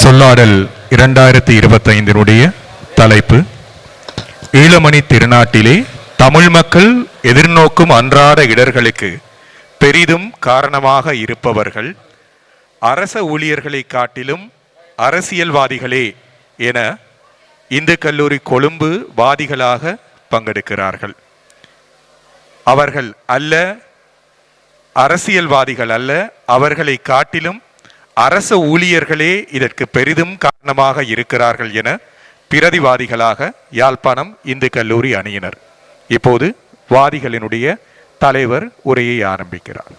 சொல்லாடல் 2025 தலைப்பு ஈழமணி திருநாட்டிலே தமிழ் மக்கள் எதிர்நோக்கும் அன்றாட இடர்களுக்கு பெரிதும் காரணமாக இருப்பவர்கள் அரச ஊழியர்களை காட்டிலும் அரசியல்வாதிகளே என இந்து கல்லூரி கொழும்பு வாதிகளாக பங்கெடுக்கிறார்கள். அவர்கள் அல்ல, அரசியல்வாதிகள் அல்ல, அவர்களை காட்டிலும் அரச ஊழியர்களே இதற்கு பெரிதும் காரணமாக இருக்கிறார்கள் என பிரதிவாதிகளாக யாழ்ப்பாணம் இந்து கல்லூரி அணியினர். இப்போது வாதிகளினுடைய தலைவர் உரையை ஆரம்பிக்கிறார்.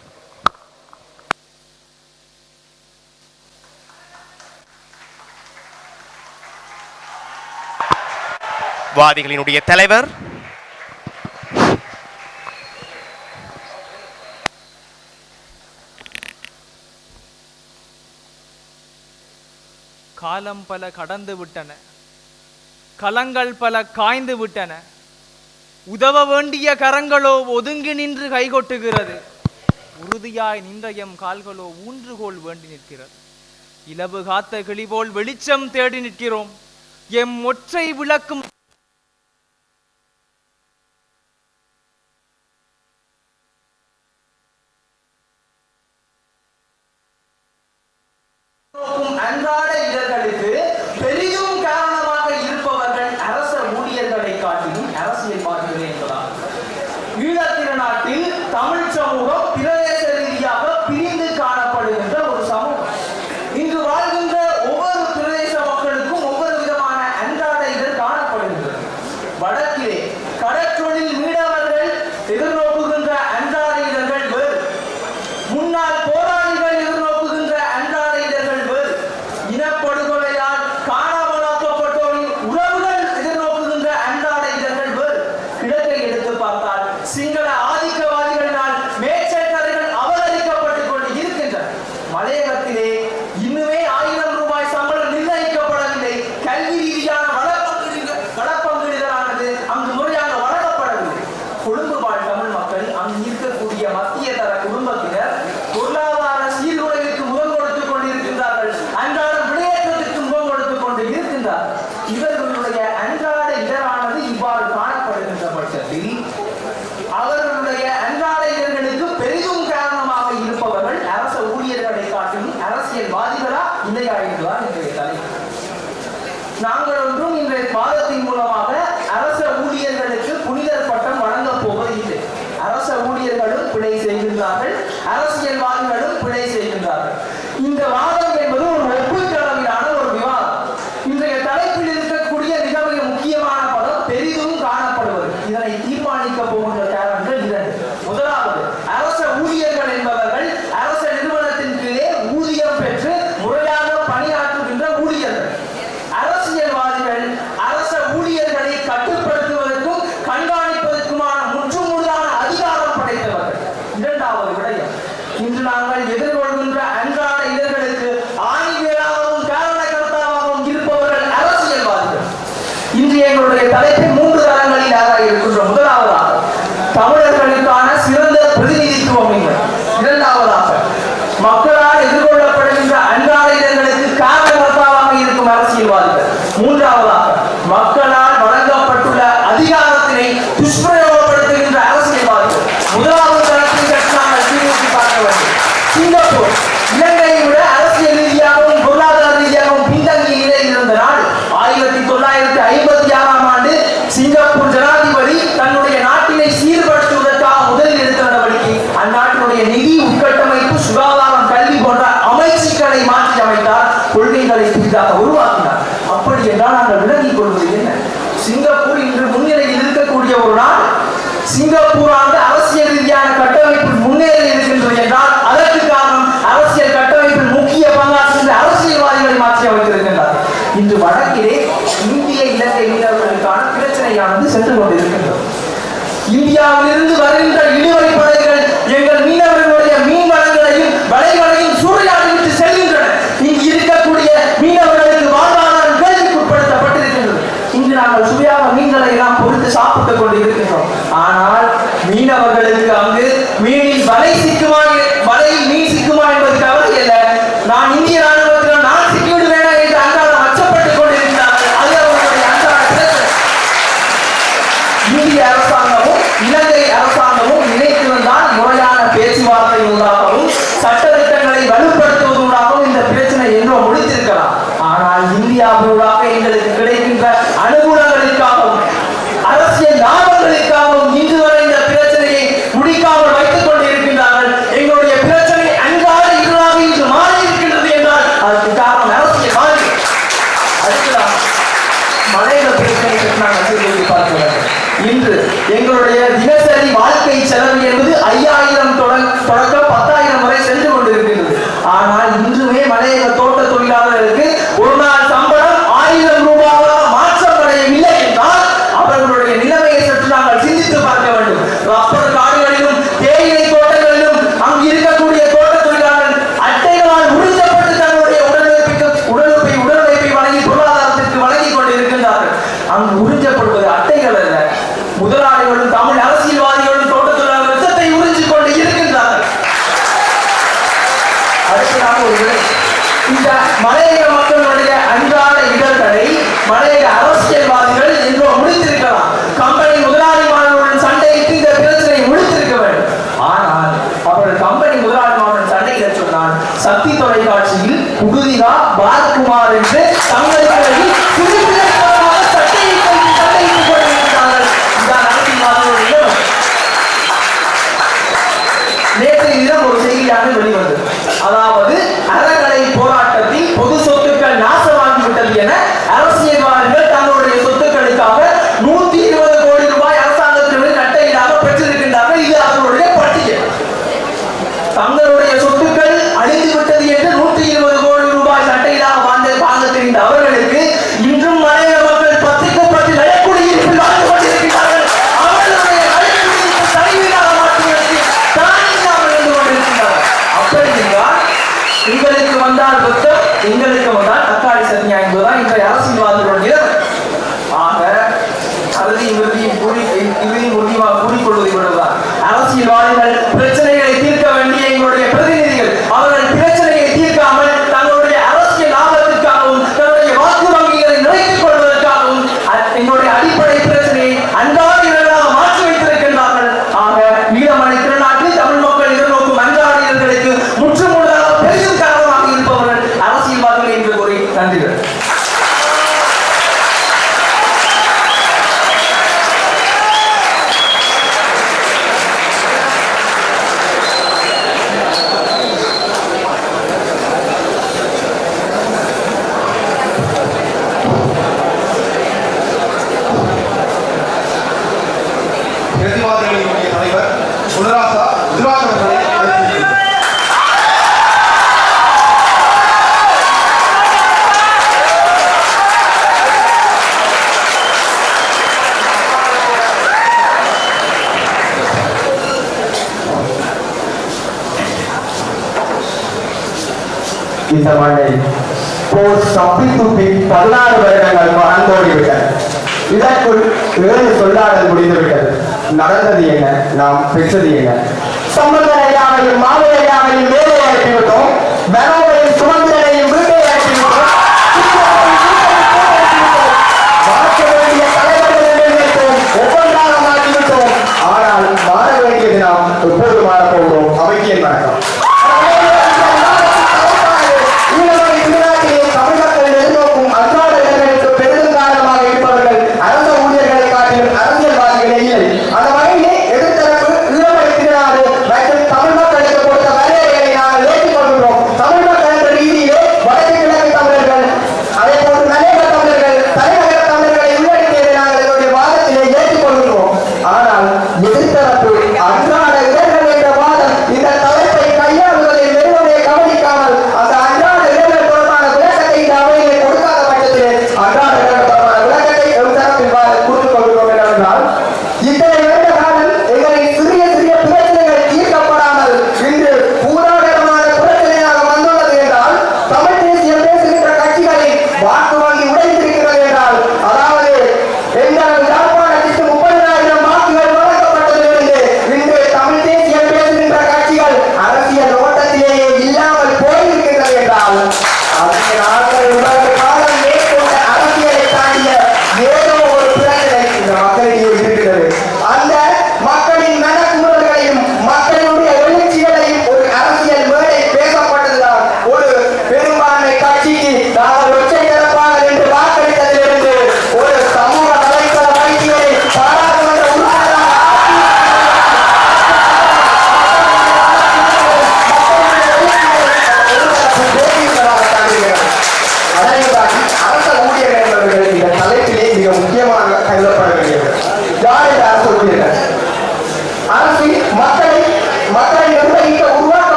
வாதிகளினுடைய தலைவர் காலம் பல கடந்து விட்டன, கலங்கள் பல காய்ந்து விட்டன, உதவ வேண்டிய கரங்களோ ஒதுங்கி நின்று கைகொட்டுகிறது, உறுதியாய் நின்ற எம் கால்களோ ஊன்றுகோல் வேண்டி நிற்கிறது. இலவு காத்த கிளி போல் வெளிச்சம் தேடி நிற்கிறோம். எம் ஒற்றை விளக்கும் அன்றாட இடர்களுக்கு பெரிதும் காரணமாக இருப்பவர்கள் அரச ஊழியர்களை காட்டிலும் அரசியல்வாதிகளே என்பதால் ஈழத்திருநாட்டில் தமிழ் சமூகம் பிரதேச ரீதியாக பிரிந்து காணப்படுகின்ற ஒரு சமூகம். இங்கு வாழ்கின்ற ஒவ்வொரு பிரதேச மக்களுக்கும் ஒவ்வொரு விதமான அன்றாட இடர் காணப்படுகின்றது. வடக்கிலே கடற்றொழில் மீனவர்கள் எதிர்நோக்குகின்ற அன்றாட இடர்கள் வேறு, முன்னாள் போராளிகள் எதிர்நோக்குகின்ற அன்றாட இடர்கள் வேறு, இனப்படுகொலையால் காணாமலாக்கப்பட்டோரின் உறவுகள் எதிர்நோக்குகின்ற அன்றாட இடர்கள் வேறு. கிழக்கை எடுத்து பார்த்தால் சிங்கள ஆதிக்கவாதிகளினால் மேற்சேர்கதைகள் அபகரிக்கப்பட்டுக் கொண்டு இருக்கின்றன. மலையகத்திலே இன்னுமே 1000 ரூபாய் சம்பளம் நிர்ணயிக்கப்படவில்லை. கல்வி ரீதியான வளப்பங்கீடுகளானது அங்கு முறையாக வழங்கப்படவில்லை. கொழும்பு வாழ் தமிழ் மக்கள் அங்கு இருக்கக்கூடிய மத்திய தர குடும்பத்தினர் பொருளாதார சீர்குலைவுக்கு முகம் கொடுத்துக் கொண்டிருக்கின்றார்கள். அன்றாடம் விளையாட்டுக்கு முகம் கொடுத்துக் கொண்டு இருக்கின்றார்கள். இவர்களுடைய அன்றாட இடரானது இவ்வாறு காணப்படுகின்ற பட்சத்தில் அவர்களுடைய அன்றாட இடர்களுக்கு பெரிதும் காரணமாக இருப்பவர்கள் அரச ஊழியர்களை காட்டிலும் அரசியல்வாதிகளா இல்லையா என்றுதான் இன்றைய தலைப்பு. நாங்கள் ஒன்றும் இன்றைய பாதத்தின் மூலமாக அரச ஊழியர்களுக்கு புனிதர் பட்டம் வழங்கப் போவது இல்லை. அரச ஊழியர்களும் பிழை செய்கின்றார்கள், அரசியல்வாதிகளும் பிழை செய்கின்றார்கள். இந்த வாதம் என்பது ஒரு ஒப்புக்களவிலான ஒரு விவாதம். இன்றைய தலைப்பில் இருக்கக்கூடிய மிக மிக முக்கியமான பதம் பெரிதும் காணப்படுவது. இதனை தீர்மானிக்க போகின்ற காரணங்கள் 2. முதலாவது, அரச ஊழியர்கள் என்பவர்கள் அரச நிறுவனத்தின் கீழே ஊதியம் பெற்று முறையாக பணியாற்றுகின்ற ஊழியர்கள். அரசியல்வாதிகள் அரச ஊழியர்களை கட்டுப்படுத்துவதற்கும் கண்காணிப்பதற்குமான முற்றுமுழுதான அதிகாரம் படைத்தவர்கள். 2வது விடயம், இன்று நாங்கள் எதிர்கொள்கின்ற அன்றாட இடர்களுக்கு ஆணிவேராகவும் காரணகர்த்தாவாகவும் இருப்பவர்கள் அரசியல்வாதிகள். இன்று எங்களுடைய தலைப்பை 3 தளங்களில் ஆராய இருக்கின்றோம். முதலாவதாக தமிழர்களுக்கான சிறந்த பிரதிநிதித்துவம் இல்லை. 2வதாக மக்களால் எதிர்கொள்ளப்படுகின்ற அன்றாட இடங்களுக்கு காரணகர்த்தாவாக இருக்கும் அரசியல்வாதிகள். 3வதாக மக்களால் வழங்கப்பட்டுள்ள அதிகாரத்தினை துஷ்பிரயோகப்படுத்துகின்ற அரசியல்வாதிகள். முதலாவது தளத்தில் நாங்கள் தீர்வுக்கு பார்க்க வேண்டும். சிங்கப்பூர் இலங்கையை விட அரசியல் ரீதியாகவும் பொருளாதார ரீதியாகவும் பின்தங்கிய நிலையில் இருந்த நாடு. 1956ஆம் ஆண்டு சிங்கப்பூர் ஜனாதிபதி தன்னுடைய நாட்டினை சீர்படுத்துவதற்காக முதலில் எடுத்த நடவடிக்கை அந்நாட்டினுடைய நிதி உட்கட்டமைப்பு, சுகாதாரம், கல்வி போன்ற அமைச்சுக்களை மாற்றி அமைத்தார், கொள்கைகளை புதிதாக உருவாக்கினார். அப்படி என்றால் நாங்கள் விளங்கிக் கொள்வது என்ன? சிங்கப்பூர் இன்று முன்னிலையில் இருக்கக்கூடிய ஒரு நாடு. சிங்கப்பூரானது அரசியல் ரீதியான கட்டமைப்பில் முன்னேறி இருக்கின்றது என்றால் அதற்கு காரணம் அரசியல் கட்டமைப்பில் முக்கிய பங்காற்றுகின்ற அரசியல்வாதிகளை மாற்றி அமைத்திருக்கின்றார். இன்று வடக்கிலே இந்திய இலங்கை மீனவர்களுக்கான பிரச்சனையானது சென்று கொண்டிருக்கின்றது. இந்தியாவிலிருந்து வருகின்ற இழுவரை படைகள் எங்கள் மீனவர்களுடைய மீன் வளங்களையும் வலைகளையும் சூறையாடிவிட்டு செல்கின்றன. இங்கு இருக்கக்கூடிய மீனவர்களுக்கு வாழ்வாதாரம் கேள்விக்குட்படுத்தப்பட்டிருக்கின்றது. இன்று நாங்கள் சுவையாக மீன்களை எல்லாம் பொறுத்து சாப்பிட்டுக் கொண்டு இருக்கின்றோம். ஆனால் மீனவர்களுக்கு அங்கு மீனில் வலையில் மீன் சிக்குமா என்பது கவலை அல்ல. நான் இந்திய ராணுவத்தில் நான் சிக்கிவிடுவேன் என்ற மீடியாவினூடாக எங்களுக்கு கிடைக்கின்ற அனுகூலங்களுக்காகவும் அரசியல் லாபங்களுக்காகவும் இன்று வரை இந்த பிரச்சனையை முடிக்காமல் வைத்துக் கொண்டிருக்கின்றார்கள். எங்களுடைய பிரச்சனை அன்றாட இருளாக இன்று மாறி இருக்கின்றது என்றால் அதற்கு காரணம் அரசியல் மாறி. அடுத்ததாக மலையில பிரச்சனை நாங்கள் செய்து பார்க்க வேண்டும். இன்று எங்களுடைய தினசரி வாழ்க்கை செலவு என்பது 5000 தொடக்கம் 10,000 வரை சென்று கொண்டிருக்கின்றது. ஆனால் இன்றுமே மலையக தோட்ட தொழிலாளர்களுக்கு ஒரு நாள் சம்பளம் 1000 ரூபாயாக மாற்றம் அடையவில்லை என்றால் அவர்களுடைய நிலைமையை சற்று நாங்கள் சிந்தித்து பார்க்க வேண்டும். ரப்பர் காடுகளிலும் தேயிலை தோட்டங்களிலும் அங்கு இருக்கக்கூடிய தோட்ட தொழிலாளர்கள் அட்டைகளால் உறிஞ்சப்பட்டு தங்களுடைய உடலுழைப்பை வழங்கி பொருளாதாரத்திற்கு வழங்கி கொண்டிருக்கின்றார்கள். அங்கு உறிஞ்சப்படுவது அட்டைகள் அல்ல, முதலாளிகளும் தமிழ் அரசியல்வாதிகளும் தோட்ட தொழிலாளர் ரத்தத்தை உறிஞ்சிக் கொண்டு இருக்கின்றார்கள். அடுத்ததாக இந்த மலையக மக்களுடைய அன்றாட இடர்களை மலையக அரசியல்வாதிகள் என்றோ முடித்திருக்கலாம். கம்பெனி முதலாளிமார்களுடன் சண்டையிட்டு இந்த பிரச்சனை முடித்திருக்க வேண்டும். ஆனால் அவர்கள் கம்பெனி முதலாளிமாருடன் சண்டையிட சொன்னால் சக்தி தொலைக்காட்சியில் உகுதிகா பாலகுமார் என்று தங்களுக்கு நேற்றைய தினம் ஒரு செய்தியாக வெளிவந்தது. அதாவது அறக்கலை போராட்டத்தில் பொது சொத்துக்கள் நாசமாகிவிட்டது என அரசியல்வாதிகள் தங்களுடைய சொத்துக்களுக்காக 120 கோடி ரூபாய் அரசாங்கத்திற்கு நட்டையீடாக பெற்றிருக்கின்றார்கள். இது அவர்களுடைய பட்டியல். தங்களுடைய சொத்துக்கள் அழிந்து விட்டது என்று 120 கோடி ரூபாய் சட்டையீடாக வாங்க தெரிந்த அவர்களுக்கு இன்றும் மலையக மக்கள் 10க்கு 10 நயக்குடியிருப்பில் வாழ்ந்து கொண்டிருக்கிறார்கள். அவர்களுடைய நயக்குடியிருப்பு தலைவீடாக மாற்றுவதற்கு அப்படி என்றால் எங்களுக்கு வந்தால் புத்தம், எங்களுக்கு வந்தால் தக்காளி சட்னியா என்பதுதான் இன்றைய அரசியல்வாதிகளுடைய ஆக இறுதியும் கூறிக்கொள்வதை விடுவதுதான் அரசியல்வாதிகள் பிரச்சனைகளை தீர்க்க வேண்டிய எங்களுடைய பிரதிநிதிகள் அவர்கள் பிரச்சனையை தீர்க்காமல் தங்களுடைய அரசியல் லாபத்திற்காகவும் தங்களுடைய வாக்கு வங்கிகளை நிறைத்துக் கொள்வதற்காகவும் எங்களுடைய அடிப்படை பிரச்சனையை அன்றாட இரண்டாக மாற்றி வைத்திருக்கின்றார்கள். ஆக ஈழமலை திருநாட்டில் தமிழ் மக்கள் எதிர்நோக்கும் அன்றாடியர்களுக்கு முற்றுமுழுதாக பெரிதும் காரணமாக இருப்பவர்கள் அரசியல்வாதிகள் என்று கூறி நன்றிகள். பிரதிவாதிகளினுடைய தலைவர் குணராசா அவர்களை இந்த மண்ணை போர் தப்பி துப்பி 16 வருடங்கள் மறந்தோடிவிட்டன. இதற்குள் 7 சொல்லாடல் முடிந்துவிட்டது. நடந்தது என்ன, நாம் பெற்றது என்ன? சம்பந்தனையாவையும் மாவையாவையும் மேலே அனுப்பிவிட்டோம். பனோவையும் சுமந்திரனையும் வீட்டை அனுப்பிவிட்டோம். மாற்ற வேண்டிய தலைவர்கள் நினைத்தோம், ஒவ்வொன்றாக மாற்றிவிட்டோம். ஆனால் மாற வேண்டியது நாம் எப்போது மாறப்போகிறோம்? அவைக்கு என் வணக்கம். தமிழ் மக்கள் எதிர்நோக்கும் அன்றாட இடங்களுக்கு பெரிதும் காரணமாக இருப்பவர்கள் அரச ஊழியர்களை காட்டிலும் அரசியல்வாதிகளே இல்லை. அந்த வகையிலே எதிர்த்தரப்பு ஈழமலை திருநாடு மற்றும் தமிழ் மக்களுக்கு கொடுத்த வரையறைகளை நாங்கள் ஏற்றுக்கொள்கிறோம். தமிழ் மக்கள்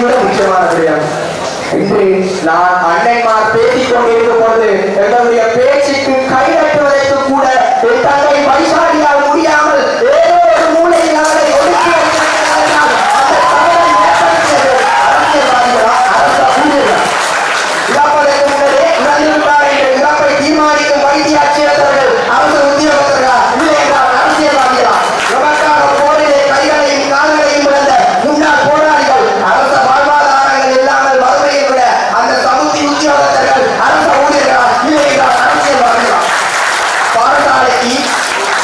விட முக்கியமான விடயம். இன்று நான் அன்னைமார் பேசிக் கொண்டிருக்கும் பொழுது எங்களுடைய பேச்சுக்கு கை கட்டுவதற்கு கூட என் தங்கை வைசாலியால் முடியாமல் ஏதோ ஒரு மூலையில் அவரை ஒதுக்கி வைத்திருக்கிறார்கள். அந்த தவறை ஏற்படுத்தியது அரசியல்வாதிகளா, அரச ஊழியர்களா? இழப்பதற்கு முன்னரே இறந்துவிட்டார் என்ற இழப்பை தீர்மானிக்கும் வைத்தியாட்சியர்கள் அரசு உத்தியோகத்தர்களா, இல்லை என்றால் அரசியல்வாதிகளா? எமக்கான போரிலே கைகளையும் கால்களையும் இழந்த முன்னாள் போராளிகள், அரச வாழ்வாதாரங்கள் இல்லாமல் வறுமையை விட அந்த சமுத்தி உத்தியோகத்தர்கள் அரச ஊழியர்களா, இல்லை என்றால் அரசியல்வாதிகளா?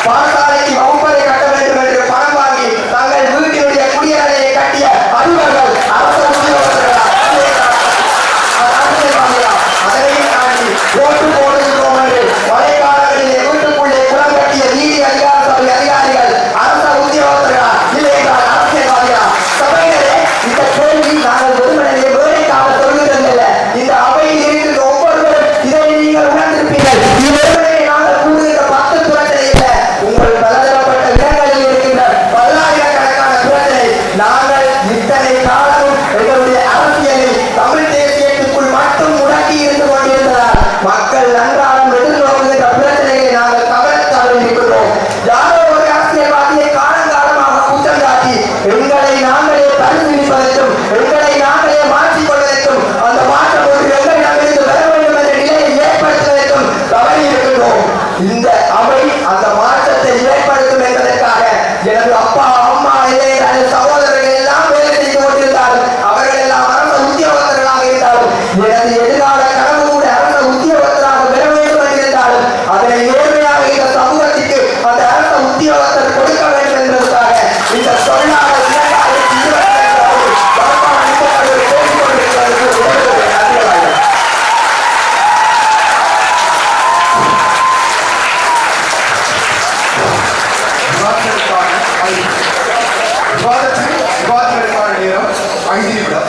பாடசாலைக்கு வகுப்பறை கட்ட வேண்டும் என்று பணம் வாங்கி தங்கள் வீட்டினுடைய குடியரணையை கட்டிய அதிபர்கள் அரச உத்தியோகத்தர்களா, இல்லை என்றால் அரசியல்வாதிகளா? அதனையும் தாண்டி ஓட்டு போடுகிறோம் என்று மழைக்காலங்களிலே வீட்டுக்குள்ளே குளம் கட்டிய நீதி அதிகார சபை அதிகாரிகள் அரச உத்தியோகத்தர்களா, இல்லை என்றால் அரசியல்வாதிகளா? சபையினரே, இந்த கேள்வி நாங்கள் வெறுமனே வேலைக்காக சொல்கிறதில்லை. இந்த அவையில் இருக்கிற ஒவ்வொருவரும் இதை நீங்கள் உணர்ந்திருப்பீர்கள். இது வெறுமனே நாங்கள் கூறுகிற 10 பிரச்சனை இல்லை. உங்கள் பலதரப்பட்ட இடங்களில் இருக்கின்ற பல்லாயிரக்கணக்கான பிரச்சனை. நாங்கள் இத்தனை காலமும் எங்களுடைய அரசியலில் தமிழ் தேசியத்துக்குள் மட்டும் முடக்கி இருந்து கொண்டிருந்ததால் மக்கள் அன்றாடம் எதிர்நோக்குகின்ற பிரச்சனைகளை நாங்கள் தவிர்க்கிறோம். யாரோ ஒரு அரசியல்வாதியை காலங்காலமாக குற்றம் சாட்டி எங்களை நாங்களே பரிசீலிப்பதற்கும் எங்களை நாங்களே மாற்றிக் கொள்வதற்கும் அந்த மாற்றம் ஒரு எங்களிடமிருந்து வர வேண்டும் என்ற நிலையை ஏற்படுத்துவதற்கும் தவறி இருக்கின்றோம். இந்த அவை அந்த மாற்றத்தை ஏற்படுத்தும் என்பதற்காக எனது அப்பா அம்மா இல்லை சகோதரர்கள் எல்லாம் வேலை செய்து கொண்டிருந்தாலும் அவர்கள் எல்லாம் அரச உத்தியோகத்தர்களாக இருந்தாலும் எனது எதிர்கால கனவு கூட அரச உத்தியோகத்தராக பெற வேண்டும் என்றிருந்தாலும் அதனை நேர்மையாக இந்த சமூகத்திற்கு அந்த அரச உத்தியோகத்தர் கொடுக்க வேண்டும் என்பதற்காக இந்த தொழிலாளர் 5 நிமிடம்.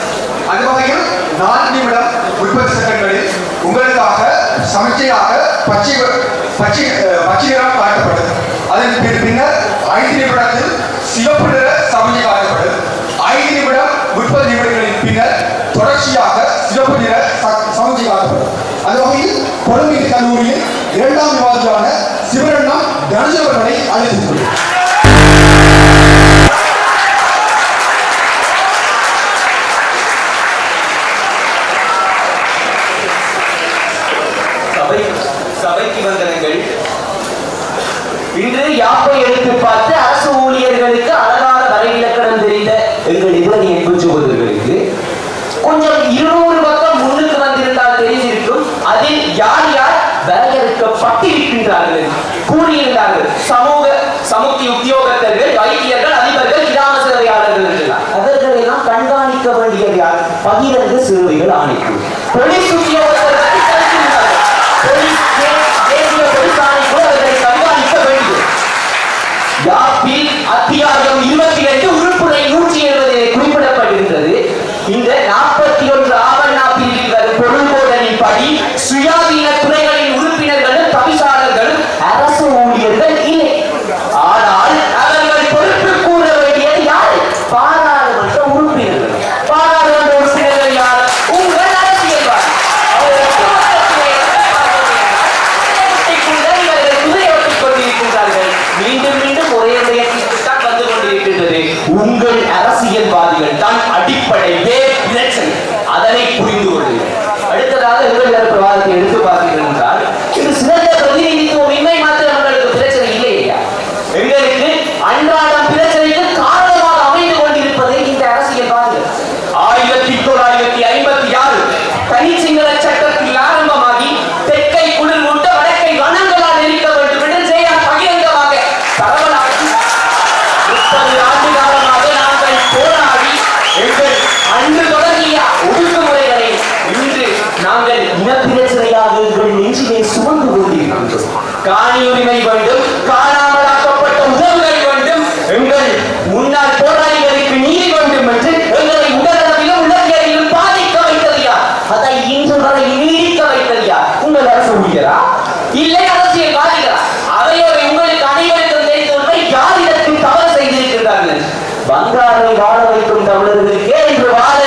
அந்த வகையில் 4 நிமிடம் 30 செகண்ட்களில் உங்களுக்காக சமச்சையாக பச்சை நிறம் காட்டப்பட்டது. அதன் பின்னர் 5 நிமிடத்தில் சிவப்பு நிற சமச்சை காட்டப்பட்டது. 5 நிமிடம் 30 நிமிடங்களின் பின்னர் தொடர்ச்சியாக சிவப்பு நிற சமச்சை காட்டப்பட்டது. அந்த வகையில் கொழும்பு கல்லூரியில் 2ஆம் விவாதியான சிவரண்ணம் தனஜவர்களை அழைத்துள்ளது. சபைக்கு வந்தனங்கள். இன்று யாப்பை எடுத்து பார்த்து அரசு ஊழியர்களுக்கு அழகான வரைவிலக்கணம் தெரிந்த எங்கள் இதனை என்பு சகோதரர்களுக்கு கொஞ்சம் 200 பக்கம் முன்னுக்கு வந்திருந்தால் தெரிந்திருக்கும். அதில் யார் யார் வரையறுக்கப்பட்டிருக்கின்றார்கள் கூறியிருந்தார்கள். சமுத்தி உத்தியோகத்தர்கள், வைத்தியர்கள், அதிபர்கள், கிராம சேவையாளர்கள் என்றார். அவர்களை எல்லாம் கண்காணிக்க வேண்டியது யார்? பகிரங்க சேவைகள் ஆணைக்கு போலீஸ் உத்தியோகத்தர்கள் யாப்பில் அத்தியாயம் 22 உறுப்புரை 170 குறிப்பிடப்பட்டிருக்கிறது. இந்த 41 ஆவணா பிரிவில் வரும் பொருள்போதலின் படி சுயாதீன துறைகளின் உறுப்பினர்களும் தவிசாளர்களும் அரசு ஊழியர்கள் இல்லை. ஆனால் அவர்கள் பொறுப்பு கூற வேண்டியது யார்? பாராளுமன்ற உறுப்பினர்கள். பாராளுமன்ற உறுப்பினர்கள் யார்? உங்கள் அரசியல்வாதி. மீண்டும் மீண்டும் ஒரே விடயத்திற்குத்தான் வந்து கொண்டிருக்கின்றது. உங்கள் அரசியல்வாதிகள் தான் அடிப்படை பிரச்சனை. அதனை புரிந்து கொள்ளுங்கள். அடுத்ததாக எங்கள் பிரவாதத்தை எடுத்து பார்த்தீர்கள் என்றால் இது சிறந்த பிரதிநிதித்துவம் இன்மை மாத்திரம் எங்களுக்கு பிரச்சனை இல்லையா? எங்களுக்கு அன்றாடம் பிரச்சனைக்கு காரணமாக அமைந்து கொண்டிருப்பது இந்த அரசியல்வாதிகள். 1956 தனி சிங்கள சட்டத்தில் ஆரம்பமாகி தெற்கை குளிர் மூட்ட வடக்கை வனங்களால் எரிக்க வேண்டும் என்று ஜெயா பகிரங்கமாக தரவலாகி 30 ஆண்டு காலமாக நாங்கள் போராடி எங்கள் அன்று தொடங்கிய ஒடுக்குமுறைகளை இன்று நாங்கள் இனப்பிரச்சனையாக எங்கள் நெஞ்சிலே சுமந்து கொண்டிருக்கின்றோம். காணி உரிமை வேண்டும், காணாமலாக்கப்பட்ட உறவுகள் வேண்டும், எங்கள் முன்னாள் போராளிகளுக்கு நீதி வேண்டும் என்று எங்களை உடலளவிலும் உலகிலும் பாதிக்க வைத்தது யார்? அதை இன்று வரை நீடிக்க வைத்தது யார்? உங்கள் அரசு ஊழியரா இல்லை அரசியல்வாதிகளா? அதையோடு உங்களுக்கு அனைவருக்கும் தெரிந்தவர்கள் யாரிடத்தில் தவறு செய்திருக்கிறார்கள். பங்காளரை வாழ வைக்கும் தமிழர்களுக்கே இன்று வாழ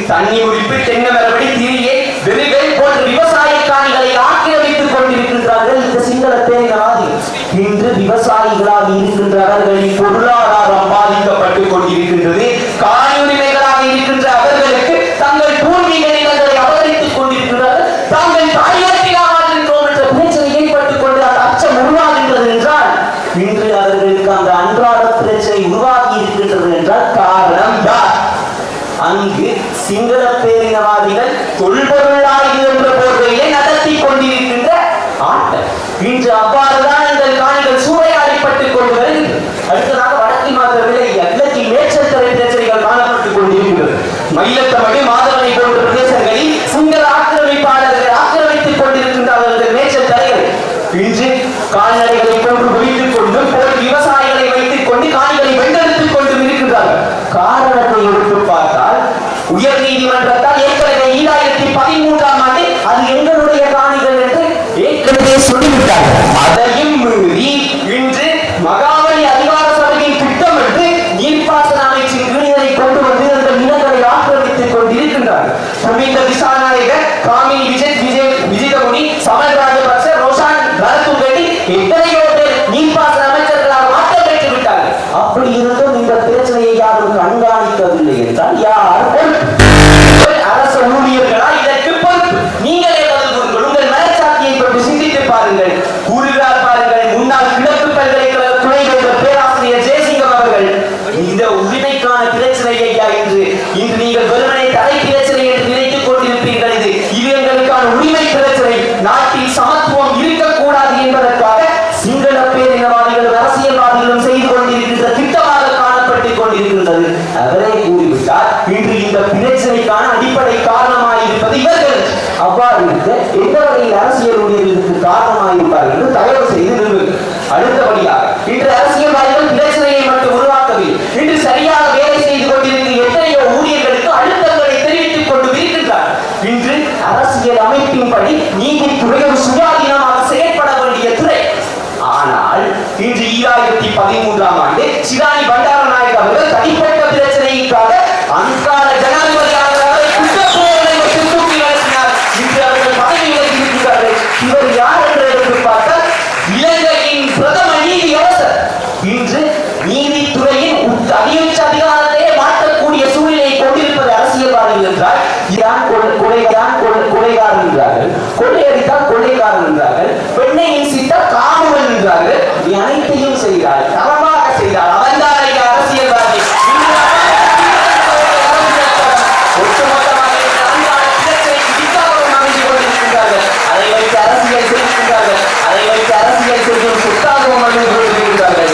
தண்ணி உரிப்பு, தென்னை மரபடி, திரியை, வெறிகள் போன்ற விவசாய காணிகளை ஆக்கிரமித்துக் கொண்டிருக்கின்றார்கள் இந்த சிங்கள பேரினவாதிகள். இன்று விவசாயிகளாக இருக்கின்ற அவர்களின் பொருளாதாரம் பாதிக்கப்பட்டுக் கொண்டிருக்கின்றது. காணி உரிமைகளாக இருக்கின்ற அவர்களுக்கு தங்கள் பூர்வீக நிலங்களை அபகரித்துக் கொண்டிருக்கிறார்கள். தாங்கள் தாயகத்திலாக இருக்கின்றோம் என்ற பிரச்சனை ஏற்பட்டுக் கொண்டு அந்த அச்சம் உருவாகின்றது என்றால் இன்று அவர்களுக்கு அந்த அன்றாட பிரச்சனை உருவாகி இருக்கின்றது என்றால் காரணம் தான் அங்கு சிங்கள பேரினவாதிகள் தொல்பொருளாய்வு என்ற போர்வையை நடத்தி கொண்டிருக்கின்ற ஆட்டம். இன்று அவ்வாறுதான் இந்த காணிகள் சூறையாடிப்பட்டுக் கொண்டு வருகின்றன. அடுத்ததாக வடக்கில் மாத்திரமில்லை, எல்லத்தில் மேய்ச்சல் தரை பிரச்சனைகள் காணப்பட்டுக் கொண்டிருக்கின்றது. மயிலத்தமடு, மாதவனை போன்ற பிரதேசங்களில் சிங்கள ஆக்கிரமிப்பாளர்கள் ஆக்கிரமித்துக் கொண்டிருக்கின்றார்கள் மேய்ச்சல் தரைகள். இன்று கால்நடைகளை போன்று குவித்துக் கொண்டு போர் விவசாயிகளை வைத்துக் கொண்டு காணிகளை வென்றெடுத்துக் கொண்டும் இருக்கின்றார்கள். காரணத்தை எடுத்து பார்த்தால் உயர் நீதிமன்றத்தால் ஏற்கனவே 2013ஆம் ஆண்டு அது எங்களுடைய காணிகள் என்று ஏற்கனவே சொல்லிவிட்டார்கள். அதையும் மீறி இன்று மகாவலி அதிகார சபையின் திட்டம் என்று நீர்ப்பாசன அமைச்சின் கீழ் கொண்டு வந்து அந்த நிலங்களை ஆக்கிரமித்துக் கொண்டிருக்கின்றார்கள். புனித திசாநாயகர், காமினி விஜயமுனி, சமல் ராஜபக்ச, ரோஷான் ரத்துங்கடி எத்தனையோ பேர் நீர்ப்பாசன அமைச்சர்களாக மாற்றம் பெற்று விட்டார்கள். அப்படி இருந்தும் இந்த பிரச்சனையை யாரும் கண்காணிக்கவில்லை என்றால் யார் அரசு ஊழியர்களா இதற்கு பொறுப்பு? நீங்களே பதில் கூறுங்கள். உங்கள் மனச்சாட்சியை பற்றி சிந்தித்து பாருங்கள். கூறுகிறார் பாருங்கள், முன்னாள் கிழக்கு பல்கலைக்கழக துணைவேந்தர் பேராசிரியர் ஜெயசிங்கம் அவர்கள் இந்த உரிமைக்கான பிரச்சனையை இன்று நீங்கள் வெறுமனை தலை பிரச்சனை என்று நினைத்துக் கொண்டிருப்பீர்கள். இது எங்களுக்கான உரிமை பிரச்சனை. நாட்டில் சமத்துவம் இருக்கக்கூடாது என்பதற்காக சிங்கள பேரினவாதிகளும் அரசியல்வாதிகளும் செய்து கொண்டிருக்கின்ற திட்டமாக காணப்பட்டுக் கொண்டிருக்கின்றது. அவரே கூறிவிட்டார், இன்று இந்த பிரச்சனைக்கான அடிப்படை காரணமாக இருப்பது இவர்கள். அவ்வாறு இருக்க எந்த வகையில் அரசியல் ஊழியர்களுக்கு காரணமாக இருப்பார்கள் என்று தயவு செய்து நிறுவுங்கள். அடுத்தபடியாக இன்று அரசியல்வாதிகள் பிரச்சனையை மட்டும் உருவாக்கவில்லை. இன்று சரியாக வேலை செய்து கொண்டிருக்கிற எத்தனையோ ஊழியர்களுக்கு அழுத்தங்களை தெரிவித்துக் கொண்டு இருக்கின்றார். இன்று அரசியல் அமைப்பின்படி நீதித்துறை ஒரு சுயாதீனமாக செயற்பட வேண்டிய துறை. ஆனால் இன்று 2013ஆம் ஆண்டு சிராணி பண்டாரநாயக் அவர்கள் தனிப்பட்ட பிரச்சனைக்காக அன்றாட ஜனாதிபதியாக தூக்கி நடத்தினார். இன்று அவர்கள் பதவி விலகி இருக்கிறார்கள். இவர் யார் என்று எடுத்து பார்த்தால் இலங்கையின் பிரதம நீதி அரசர். இன்று நீதித்துறையின் அதிகபட்ச அதிகாரத்தையே மாற்றக்கூடிய சூழ்நிலையை கொண்டிருப்பது அரசியல்வாதிகள் என்றால் கொலைகாரன் என்றார்கள், கொள்ளையடித்தால் கொள்ளைக்காரன் என்றார்கள், பெண்ணை இன்சித்தால் காமுவன் என்றார்கள். அனைத்தையும் செய்தார், தரமாக செய்தார். அவன்தான் அரசியல்வாதி. ஒட்டுமொத்தமாக அதை வைத்து அரசியல் செய்கின்றார்கள். அதை வைத்து அரசியல் செய்யும் சுத்தாகவும் அழிந்து கொண்டிருக்கிறார்கள்.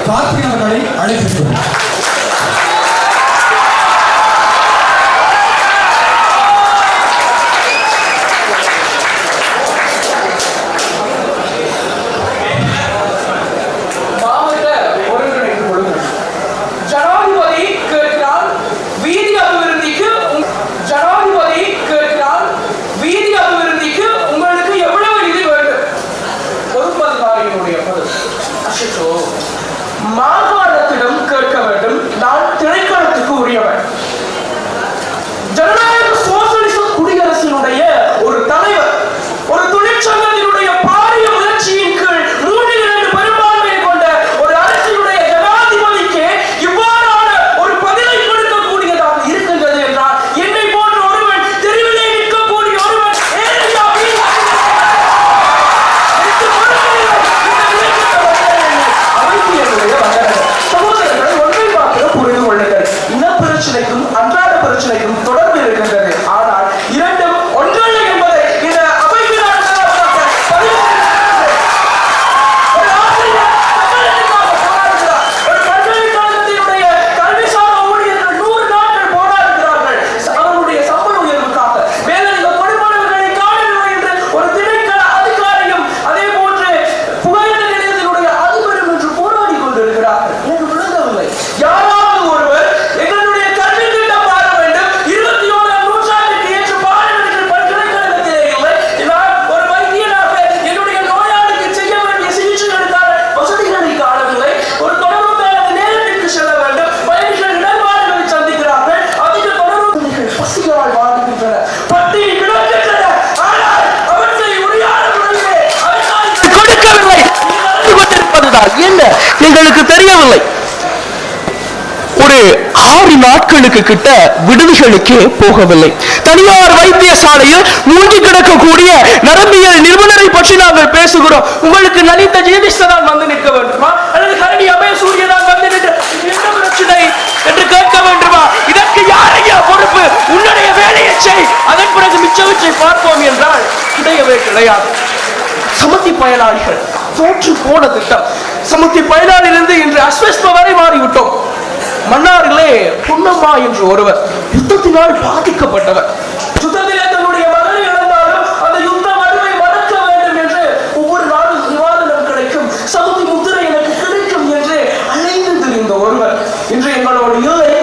பார்த்தினர்களை அழைக்கின்றோம். மாகாணத்திடம் கேட்க வேண்டும். என்றால் என்ன எங்களுக்கு தெரியவில்லை. ஒரு 6 நாட்களுக்கு கிட்ட விடுதிகளுக்கே போகவில்லை. தனியார் வைத்தியசாலையில் மூழ்கி கிடக்கக்கூடிய நரம்பியல் நிபுணரை பற்றி நாங்கள் பேசுகிறோம். உங்களுக்கு லலித ஜெயதிஷ்தான் வந்து நிற்க வேண்டுமா அல்லது கரடி அபயசூரியதான் வந்து நிற்க என்ன பிரச்சனை என்று கேட்க வேண்டுமா? இதற்கு யாரையா பொறுப்பு? உன்னுடைய வேலையை செய், அதன் பிறகு மிச்சவற்றை பார்ப்போம் என்றால் கிடையவே கிடையாது. சமத்தி பயனாளிகள் தோற்று போன திட்டம். சமத்தி பயனாளிலிருந்து இன்று அஸ்வஸ்ம வரை மாறிவிட்டோம். மன்னாரிலே பொன்னம்மா என்று ஒருவர் யுத்தத்தினால் பாதிக்கப்பட்டவர். யுத்தத்திலே தன்னுடைய மகனை இழந்தாலும் அந்த யுத்த வலிமை மறக்க வேண்டும் என்று ஒவ்வொரு நாளும் நிவாரணம் கிடைக்கும், சமூக முத்திரை எனக்கு கிடைக்கும் என்று அலைந்து திரிந்த ஒருவர் இன்று எங்களோட இல்லை.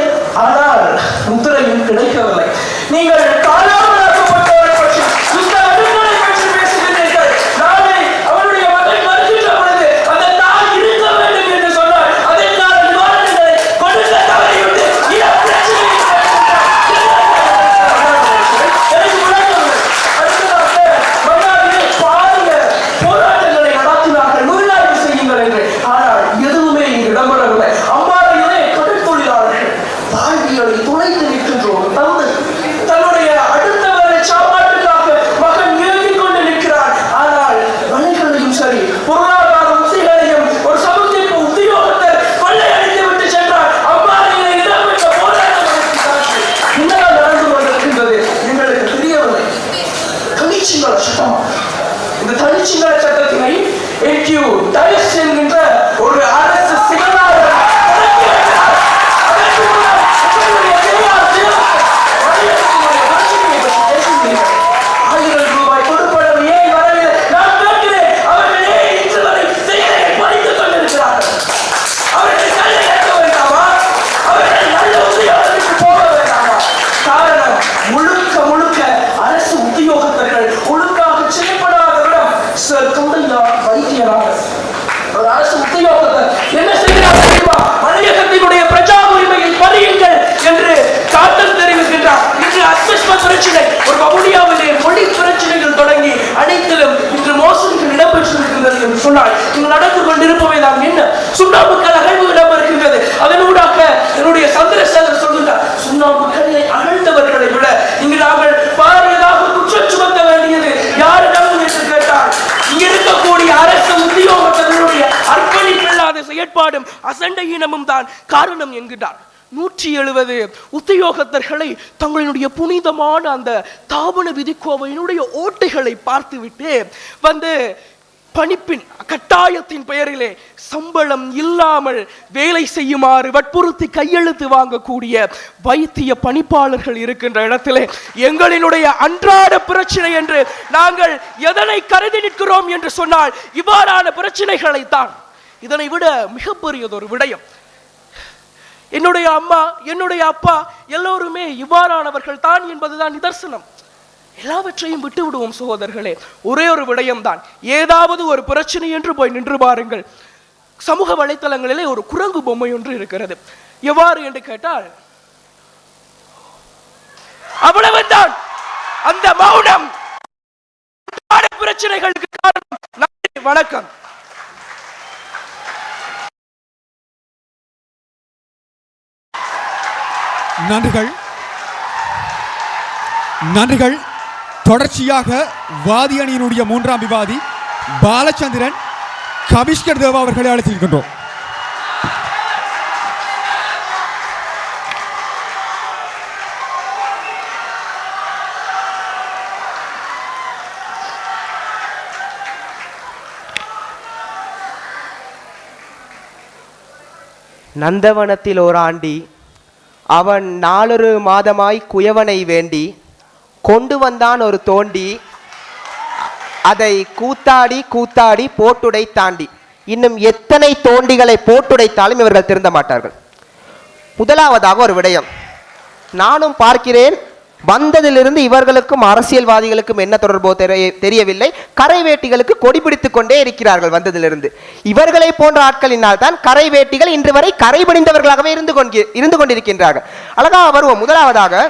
ஆனால் முத்திரையும் கிடைக்கவில்லை. நீங்கள் காலாவதாக்கப்பட்டவரை பற்றி யுத்த அடுக்களை பற்றி பேசுகிறீர்கள். நாளை அவருடைய மகன் மறுக்கின்ற பொழுது அந்த தாய் இருக்க வேண்டும் என்று சொன்னால் அதற்கான நிவாரணங்களை கொடுக்க தவறிவிட்டு இன பிரச்சனை போராட்டங்களை நடத்தினார்கள், நுழையாய்வு செய்யுங்கள் என்று. ஆனால் எதுவுமே இங்கு இடம்பெறவில்லை. அம்பாறையிலே கடல் தொழிலாளர்கள் வாழ்வியலை துளைத்து நிற்கின்றோம். தன்னுடைய அடுத்தவரை சாப்பாட்டுக்காக மகன் இயங்கிக் கொண்டு நிற்கிறார். ஆனால் வலைகளையும் சரி பொருளாதார உத்திகளையும் ஒரு சமூகத்திற்கு உத்தியோகத்தை கொள்ளையடித்து விட்டு சென்றார். அம்பாறையிலே இடம்பெற்ற போராட்டம் என்னதான் நடந்து கொண்டிருக்கின்றது எங்களுக்கு தெரியவில்லை. தனிச்சிங்கள சட்டம், இந்த தனிச்சிங்கள சட்டத்தினை என்கின்ற ஒரு அரசு சிவனாளர் என்ன செய்கிறார் தெரியுமா? மலையகத்தினுடைய பிரஜா உரிமையை பறியுங்கள் என்று காட்டம் தெரிவிக்கின்றார். இன்று அஸ்வஸ்ம பிரச்சனை, ஒரு வவுனியாவிலே மொழி பிரச்சனைகள் தொடங்கி அனைத்திலும் இன்று மோசடிகள் இடம்பெற்றிருக்கின்றது என்று சொன்னால் இங்கு நடந்து கொண்டிருப்பவை தான் என்ன? சுண்ணாம்புக்கள் அகழ்வு இடம்பெறுகின்றது. அதனூடாக என்னுடைய சந்திரசேகர் சொல்கின்றார், சுண்ணாம்புக்களை அகழ்ந்தவர்களை விட இங்கு நாங்கள் பாரியதாக குற்றம் சுமத்த வேண்டியது யாரிடம் என்று கேட்டால் இங்க இருக்கக்கூடிய அரசு உத்தியோகத்தர்களுடைய அர்ப்பணிப்பில்லாத செயற்பாடும் அசண்டையினமும் தான் காரணம் என்கிறார். 170 உத்தியோகத்தர்களை தங்களுடைய புனிதமான அந்த தாபன விதிக்கோவையினுடைய ஓட்டைகளை பார்த்துவிட்டு வந்து பணிப்பின் கட்டாயத்தின் பெயரிலே சம்பளம் இல்லாமல் வேலை செய்யுமாறு வற்புறுத்தி கையெழுத்து வாங்கக்கூடிய வைத்திய பணிப்பாளர்கள் இருக்கின்ற இடத்திலே எங்களினுடைய அன்றாட பிரச்சனை என்று நாங்கள் எதனை கருதி நிற்கிறோம் என்று சொன்னால் இவ்வாறான பிரச்சனைகளைத்தான். இதனை விட மிகப்பெரியதொரு விடயம், என்னுடைய அம்மா என்னுடைய அப்பா எல்லோருமே இவ்வாறானவர்கள் தான் என்பதுதான் நிதர்சனம். எல்லாவற்றையும் விட்டு விடுவோம் சகோதரர்களே. ஒரே ஒரு விடயம்தான், ஏதாவது ஒரு பிரச்சனை என்று போய் நின்று பாருங்கள். சமூக வலைத்தளங்களிலே ஒரு குரங்கு பொம்மை ஒன்று இருக்கிறது. எவ்வாறு என்று கேட்டால் அவ்வளவுதான். அந்த மௌனம் பிரச்சனைகளுக்கு காரணம். நன்றி, வணக்கம். நன்றிகள். தொடர்ச்சியாக வாதி அணியினுடைய 3ஆம் விவாதி பாலச்சந்திரன் கபிஷ்கர் தேவா அவர்களை அழைத்திருக்கின்றோம். நந்தவனத்தில் ஓராண்டி அவன் 4 மாதமாய் குயவனை வேண்டி கொண்டு வந்தான் ஒரு தோண்டி, அதை கூத்தாடி கூத்தாடி போட்டுடை தாண்டி. இன்னும் எத்தனை தோண்டிகளை போட்டுடைத்தாலும் இவர்கள் திருந்த மாட்டார்கள். முதலாவதாக ஒரு விடயம் நானும் பார்க்கிறேன். வந்ததிலிருந்து இவர்களுக்கும் அரசியல்வாதிகளுக்கும் என்ன தொடர்போ தெரியவில்லை. கரை வேட்டிகளுக்கு கொடி பிடித்துக் கொண்டே இருக்கிறார்கள் வந்ததிலிருந்து. இவர்களை போன்ற ஆட்களினால் தான் கரை வேட்டிகள் இன்று வரை கரை பிடிந்தவர்களாகவே இருந்து கொண்டிருக்கின்றார்கள். அழகாக வருவோம். முதலாவதாக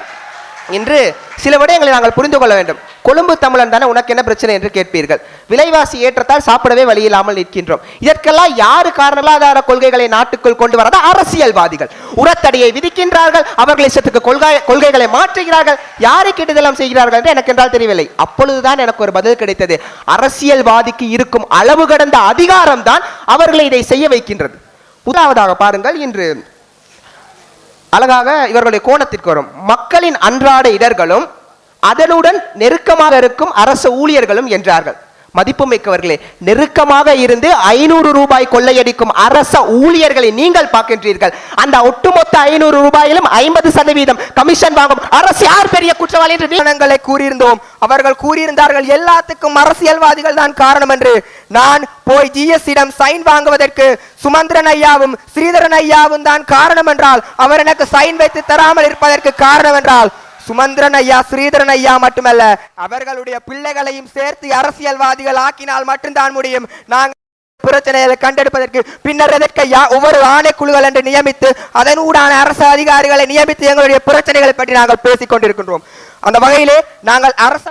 இன்று சில விடயங்களை நாங்கள் புரிந்து கொள்ள வேண்டும். கொழும்பு தமிழன் தானே, உனக்கு என்ன பிரச்சனை என்று கேட்பீர்கள். விலைவாசி ஏற்றத்தால் சாப்பிடவே வழி இல்லாமல் நிற்கின்றோம். இதற்கெல்லாம் யாரு பொருளாதார கொள்கைகளை நாட்டுக்குள் கொண்டு வரத? அரசியல்வாதிகள். உரத்தடியை விதிக்கின்றார்கள், அவர்கள் இஷ்டத்துக்கு கொள்கைகளை மாற்றுகிறார்கள். யாரை கேட்டதெல்லாம் செய்கிறார்கள் என்று எனக்கு என்றால் தெரியவில்லை. அப்பொழுதுதான் எனக்கு ஒரு பதில் கிடைத்தது. அரசியல்வாதிக்கு இருக்கும் அளவு கடந்த அதிகாரம் தான் அவர்களை இதை செய்ய வைக்கின்றது. முதலாவதாக பாருங்கள், இன்று அழகாக இவர்களுடைய கோணத்திற்கு வரும் மக்களின் அன்றாட இடர்களும் அதனுடன் நெருக்கமாக இருக்கும் அரசு ஊழியர்களும் என்றார்கள். மதிப்புமிக்கவர்களே, நெருக்கமாக இருந்து 500 ரூபாய் கொள்ளையடிக்கும் அரச ஊழியர்களை நீங்கள் பார்க்கின்றீர்கள். அந்த ஒட்டுமொத்த 500 ரூபாயிலும் 50% கமிஷன் வாங்கும் அரசு யார் பெரிய குற்றவாளி என்று கூறியிருந்தோம். அவர்கள் கூறியிருந்தார்கள் எல்லாத்துக்கும் அரசியல்வாதிகள் தான் காரணம் என்று. நான் போய் ஜிஎஸ்டிடம் சைன் வாங்குவதற்கு சுமந்திரன் ஐயாவும் ஸ்ரீதரன் ஐயாவும் தான் காரணம் என்றால், அவர் எனக்கு சைன் வைத்து தராமல் இருப்பதற்கு காரணம் என்றால், சுமந்திரன் ஐயா ஸ்ரீதரன் ஐயா மட்டுமல்ல, அவர்களுடைய பிள்ளைகளையும் சேர்த்து அரசியல்வாதிகள் ஆக்கினால் மட்டும்தான் முடியும். நாங்கள் பிரச்சனைகளை கண்டெடுப்பதற்கு பின்னர் எதற்கையா ஒவ்வொரு ஆணைக்குழுக்கள் என்று நியமித்து அதனூடான அரசு அதிகாரிகளை நியமித்து எங்களுடைய பிரச்சனைகளை பற்றி நாங்கள் பேசிக் கொண்டிருக்கின்றோம். அந்த வகையிலே நாங்கள் அரசு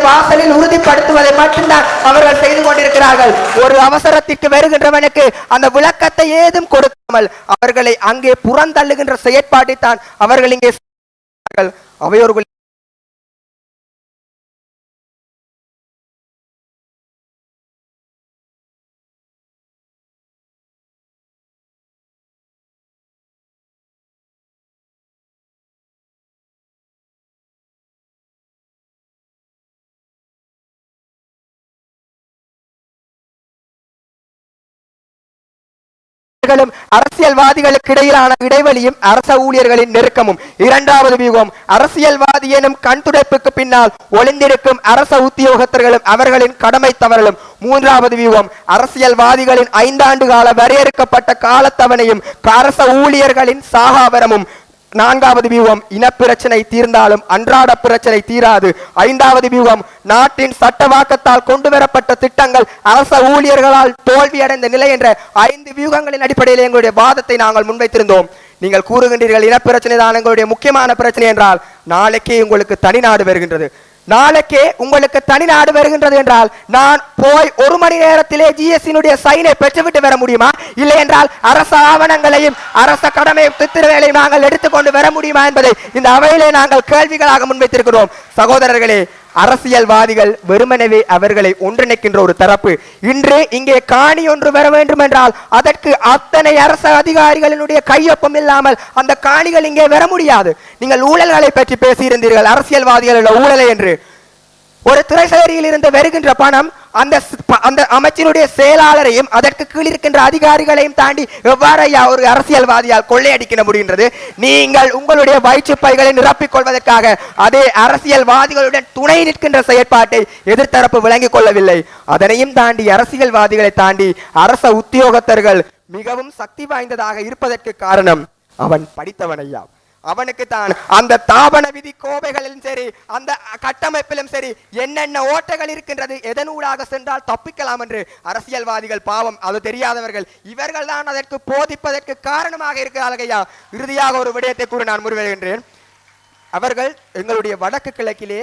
வாசலில் உறுதிப்படுத்துவதை மட்டும்தான் அவர்கள் செய்து கொண்டிருக்கிறார்கள். ஒரு அவசரத்திற்கு வருகின்றவனுக்கு அந்த விளக்கத்தை ஏதும் கொடுக்காமல் அவர்களை அங்கே புறந்தள்ளுகின்ற செயற்பாட்டை தான் அவர்கள் இங்கே அவையோர்கள் அரசியல்வாதிகளுக்கு இடையிலான இடைவெளியும் அரச ஊழியர்களின் நெருக்கமும். இரண்டாவது வியூகம், அரசியல்வாதி எனும் கண் துடைப்புக்கு பின்னால் ஒளிந்திருக்கும் அரச உத்தியோகத்தர்களும் அவர்களின் கடமை தவறலும். மூன்றாவது வியூகம், அரசியல்வாதிகளின் 5 ஆண்டு கால வரையறுக்கப்பட்ட காலத்தவணையும் அரச ஊழியர்களின் சாகாவரமும். நான்காவது வியூகம், இனப்பிரச்சனை தீர்ந்தாலும் அன்றாட பிரச்சனை தீராது. ஐந்தாவது வியூகம், நாட்டின் சட்டவாக்கத்தால் கொண்டு வரப்பட்ட திட்டங்கள் அரச ஊழியர்களால் தோல்வியடைந்த நிலை என்ற 5 வியூகங்களின் அடிப்படையில் எங்களுடைய வாதத்தை நாங்கள் முன்வைத்திருந்தோம். நீங்கள் கூறுகின்றீர்கள் இனப்பிரச்சனை தான் எங்களுடைய முக்கியமான பிரச்சனை என்றால், நாளைக்கே உங்களுக்கு தனிநாடு வருகின்றது. நாளைக்கே உங்களுக்கு தனிநாடு வருகின்றது என்றால் நான் போய் 1 மணி நேரத்திலே ஜிஎஸ்டியினுடைய சைனை பெற்றுவிட்டு வர முடியுமா? இல்லை என்றால் அரச ஆவணங்களையும் அரச கடமையும் தித்திரவேலையும் நாங்கள் எடுத்துக்கொண்டு வர முடியுமா என்பதை இந்த அவையிலே நாங்கள் கேள்விகளாக முன்வைத்திருக்கிறோம். சகோதரர்களே, அரசியல்வாதிகள் வெறுமனவே அவர்களை ஒன்றிணைக்கின்ற ஒரு தரப்பு. இன்று இங்கே காணி ஒன்று வர வேண்டும் என்றால் அதற்கு அத்தனை அரச அதிகாரிகளினுடைய கையொப்பம் இல்லாமல் அந்த காணிகள் இங்கே வர முடியாது. நீங்கள் ஊழல்களை பற்றி பேசியிருந்தீர்கள், அரசியல்வாதிகள் ஊழலை என்று. ஒரு திரைசேரியில் இருந்து வருகின்ற பணம் அந்த அமைச்சினுடைய செயலாளரையும் அதற்கு கீழ் இருக்கின்ற அதிகாரிகளையும் தாண்டி எவ்வாறு ஒரு அரசியல்வாதியால் கொள்ளையடிக்க முடிகின்றது? நீங்கள் உங்களுடைய வயிற்று பைகளை நிரப்பிக் கொள்வதற்காக அதே அரசியல்வாதிகளுடன் துணை நிற்கின்ற செயற்பாட்டை எதிர்த்தரப்பு விளங்கிக் கொள்ளவில்லை. அதனையும் தாண்டி அரசியல்வாதிகளை தாண்டி அரச உத்தியோகத்தர்கள் மிகவும் சக்தி வாய்ந்ததாக இருப்பதற்கு காரணம் அவன் படித்தவன் ஐயா. அவனுக்கு தான் அந்த தாபன விதி கோவைகளிலும் சரி அந்த கட்டமைப்பிலும் சரி என்னென்ன ஓட்டைகள் இருக்கின்றது, எதனூடாக சென்றால் தப்பிக்கலாம் என்று அரசியல்வாதிகள் பாவம் அது தெரியாதவர்கள் இவர்கள் தான் அதற்கு போதிப்பதற்கு காரணமாக இருக்கிறார்கள் ஐயா. இறுதியாக ஒரு விடயத்தை கூறி நான் முன்வைக்கின்றேன். அவர்கள் எங்களுடைய வடக்கு கிழக்கிலே